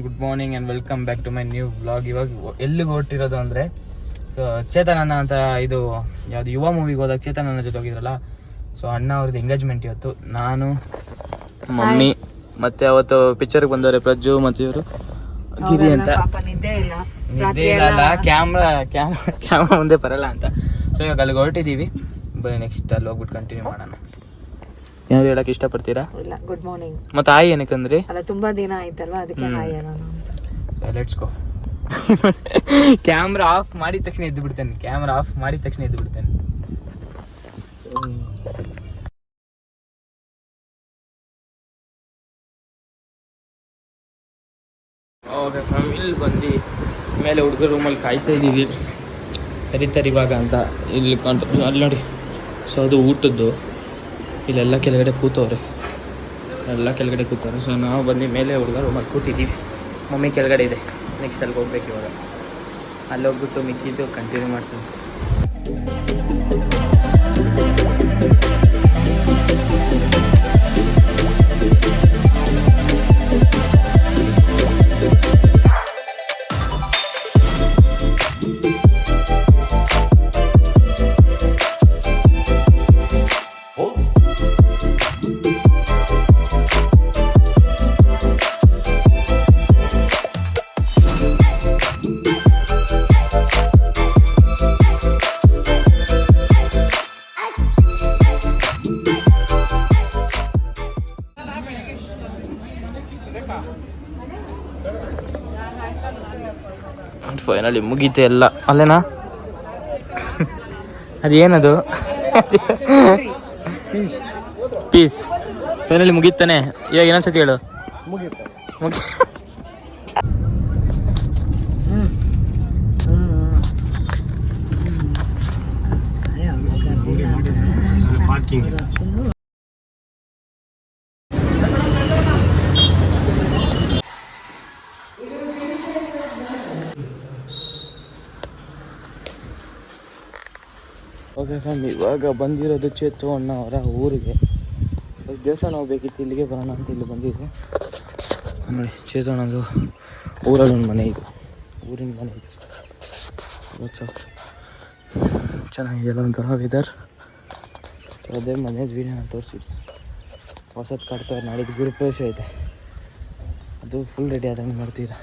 Good morning and welcome back to my new vlog. ಇವಾಗ ಎಲ್ಲಿಗೆ ಹೊರಟಿರೋದು ಅಂದರೆ ಚೇತನಣ್ಣ ಅಂತ ಇದು ಯಾವುದು ಯುವ ಮೂವಿಗೆ ಹೋದಾಗ ಚೇತನಣ್ಣ ಜೊತೆ ಹೋಗಿದ್ರಲ್ಲ. ಸೊ ಅಣ್ಣ ಅವ್ರದ್ದು ಎಂಗೇಜ್ಮೆಂಟ್ ಇವತ್ತು. ನಾನು ಮಮ್ಮಿ ಮತ್ತೆ ಅವತ್ತು ಪಿಕ್ಚರ್ಗೆ ಬಂದವ್ರೆ ಪ್ರಜ್ಜು ಮತ್ತು ಇವರು ಗಿರಿ ಅಂತ. ನಿದ್ದೆ ಇಲ್ಲ, ಕ್ಯಾಮ್ರಾ ಮುಂದೆ ಬರಲ್ಲ ಅಂತ. ಸೊ ಇವಾಗ ಅಲ್ಲಿಗೆ ಹೊರಟಿದ್ದೀವಿ. ಬರೀ ನೆಕ್ಸ್ಟ್ ಅಲ್ಲಿ ಹೋಗ್ಬಿಟ್ಟು ಕಂಟಿನ್ಯೂ ಮಾಡೋಣ. ಏನಾದ್ರು ಹೇಳಕ್ ಇಷ್ಟಪಡ್ತೀರಾ? ಇಲ್ಲ, ಗುಡ್ ಮಾರ್ನಿಂಗ್. ಮತ್ತೆ ಹಾಯ್ ಏನಕ್ಕಂದ್ರಿ? ಅಲ್ಲ, ತುಂಬಾ ದಿನ ಆಯ್ತಲ್ವ, ಅದಕ್ಕೆ ಹಾಯ್ ಅನ್ನೋಣ. Let's go. ಕ್ಯಾಮ್ರಾ ಆಫ್ ಮಾಡಿದ ತಕ್ಷಣ ಎದ್ದು ಬಿಡ್ತೇನೆ. ಓಕೆ ಫ್ಯಾಮ್, ಇಲ್ಲಿ ಬಂದು ಮೇಲೆ ಹುಡುಗರ ರೂಮಲ್ಲಿ ಕಾಯ್ತಾ ಇದ್ದೀವಿ. ಕರೀತಾರೆ ಇವಾಗ ಅಂತ. ಇಲ್ಲಿ ಅಲ್ಲಿ ನೋಡಿ. ಸೊ ಅದು ಊಟದ್ದು. ಇಲ್ಲೆಲ್ಲ ಕೆಳಗಡೆ ಕೂತವ್ರೆ. ಸೊ ನಾವು ಬಂದು ಮೇಲೆ ಹುಡುಗರ ರೂಮಲ್ಲಿ ಕೂತಿದ್ದೀವಿ. ಮಮ್ಮಿ ಕೆಳಗಡೆ ಇದೆ. ನೆಕ್ಸ್ಟ್ ಅಲ್ಲಿಗೆ ಹೋಗ್ಬೇಕು. ಇವಾಗ ಅಲ್ಲಿ ಹೋಗ್ಬಿಟ್ಟು ಮಿಕ್ಕಿದ್ದು ಕಂಟಿನ್ಯೂ ಮಾಡ್ತೀವಿ. ಫೈನಲಿ ಮುಗೀತೆ ಎಲ್ಲ. ಅಲ್ಲೇನಾ ಅದೇನದು? ಪೀಸ್ ಫೈನಲಿ ಮುಗೀತಾನೆ. ಇವಾಗ ಏನನ್ಸತಿ ಹೇಳು? ಓಕೆ ಫ್ಯಾಮ್, ಇವಾಗ ಬಂದಿರೋದು ಚೇತು ಅಣ್ಣ ಅವರ ಊರಿಗೆ. ದೇವಸ್ಥಾನ ಹೋಗ್ಬೇಕಿತ್ತು, ಇಲ್ಲಿಗೆ ಬರೋಣ ಅಂತ ಇಲ್ಲಿ ಬಂದಿದ್ದೆ. ನೋಡಿ, ಚೇತು ಅಣ್ಣದು ಊರಲ್ಲಿ ಒಂದು ಮನೆ ಇದು, ಊರಿನ ಮನೆ ಇದು. ಚೆನ್ನಾಗಿದೆಯಲ್ಲ ಒಂಥರ ವೆದರ್. ಸೊ ಅದೇ ಮನೇದು ವೀಡಿಯೋ ನಾನು ತೋರಿಸಿದ್ದೆ. ಹೊಸದು ಕಟ್ತಾರೆ. ನಾಳಿದ್ದು ಗುರುಪ್ರವೇಶ ಐತೆ. ಅದು ಫುಲ್ ರೆಡಿ ಆದಂಗೆ ಮಾಡ್ತೀರಾ.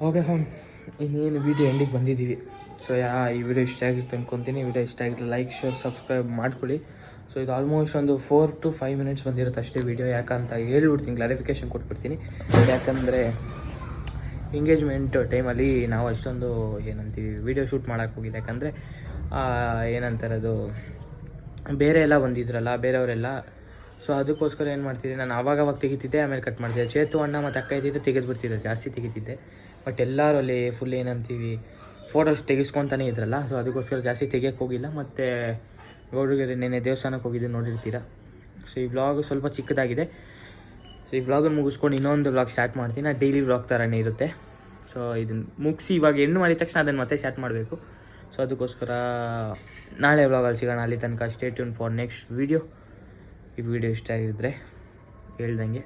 ಓಕೆ ಫ್ಯಾಮ್, ಇನ್ನೇನು ವೀಡಿಯೋ ಎಂಡಿಗೆ ಬಂದಿದ್ದೀವಿ. ಸೊ ಈ ವಿಡಿಯೋ ಇಷ್ಟ ಆಗಿತ್ತು ಅಂದ್ಕೊತೀನಿ. ವಿಡಿಯೋ ಇಷ್ಟ ಆಗಿತ್ತು ಲೈಕ್, ಶೇರ್, ಸಬ್ಸ್ಕ್ರೈಬ್ ಮಾಡ್ಕೊಳ್ಳಿ. ಸೊ ಇದು ಆಲ್ಮೋಸ್ಟ್ ಒಂದು 4 to 5 minutes ಬಂದಿರುತ್ತೆ ಅಷ್ಟೇ ವೀಡಿಯೋ. ಯಾಕಂತ ಹೇಳ್ಬಿಡ್ತೀನಿ, ಕ್ಲಾರಿಫಿಕೇಷನ್ ಕೊಟ್ಬಿಡ್ತೀನಿ. ಯಾಕಂದರೆ ಎಂಗೇಜ್ಮೆಂಟ್ ಟೈಮಲ್ಲಿ ನಾವು ಅಷ್ಟೊಂದು ಏನಂತೀವಿ ವೀಡಿಯೋ ಶೂಟ್ ಮಾಡೋಕ್ಕೆ ಹೋಗಿಲ್ಲ. ಯಾಕಂದರೆ ಏನಂತಾರೆ ಅದು, ಬೇರೆ ಎಲ್ಲ ಬಂದಿದ್ರಲ್ಲ ಬೇರೆಯವರೆಲ್ಲ. ಸೊ ಅದಕ್ಕೋಸ್ಕರ ಏನು ಮಾಡ್ತಿದ್ದೆ, ನಾನು ಆವಾಗ ತೆಗಿತಿದ್ದೆ, ಆಮೇಲೆ ಕಟ್ ಮಾಡ್ತಿದ್ದೆ. ಚೇತು ಅಣ್ಣ ಮತ್ತು ಅಕ್ಕ ಇದ್ದಿದ್ದೆ ತೆಗೆದುಬಿಡ್ತಿದ್ದೆ, ಜಾಸ್ತಿ ತೆಗಿತಿದ್ದೆ. ಬಟ್ ಎಲ್ಲರೂ ಅಲ್ಲಿ ಫುಲ್ ಏನಂತೀವಿ ಫೋಟೋಸ್ ತೆಗಿಸ್ಕೊತಾನೆ ಇದ್ರಲ್ಲ. ಸೊ ಅದಕ್ಕೋಸ್ಕರ ಜಾಸ್ತಿ ತೆಗಿಯೋಕ್ಕೆ ಹೋಗಿಲ್ಲ. ಮತ್ತು ಗೌಡ್ರಿಗೆ ನೆನ್ನೆ ದೇವಸ್ಥಾನಕ್ಕೆ ಹೋಗಿದ್ದು ನೋಡಿರ್ತೀರ. ಸೊ ಈ ವ್ಲಾಗು ಸ್ವಲ್ಪ ಚಿಕ್ಕದಾಗಿದೆ. ಸೊ ಈ ವ್ಲಾಗನ್ನು ಮುಗಿಸ್ಕೊಂಡು ಇನ್ನೊಂದು ವ್ಲಾಗ್ ಸ್ಟಾರ್ಟ್ ಮಾಡ್ತೀನಿ. ಡೈಲಿ ವ್ಲಾಗ್ ಥರನೇ ಇರುತ್ತೆ. ಸೊ ಇದನ್ನು ಮುಗಿಸಿ ಇವಾಗ ಎಂಡ್ ಮಾಡಿದ ತಕ್ಷಣ ಅದನ್ನು ಮತ್ತೆ ಸ್ಟಾರ್ಟ್ ಮಾಡಬೇಕು. ಸೊ ಅದಕ್ಕೋಸ್ಕರ ನಾಳೆ ವ್ಲಾಗಲ್ಲಿ ಸಿಗೋಣ. ಅಲ್ಲಿ ತನಕ stay tune for next video. ಈ ವಿಡಿಯೋ ಇಷ್ಟ ಆಗಿದ್ದರೆ ಹೇಳ್ದಂಗೆ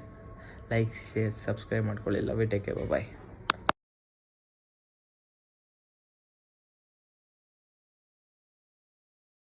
ಲೈಕ್, ಶೇರ್, ಸಬ್ಸ್ಕ್ರೈಬ್ ಮಾಡ್ಕೊಳ್ಳಿ. Love you, take care, bye.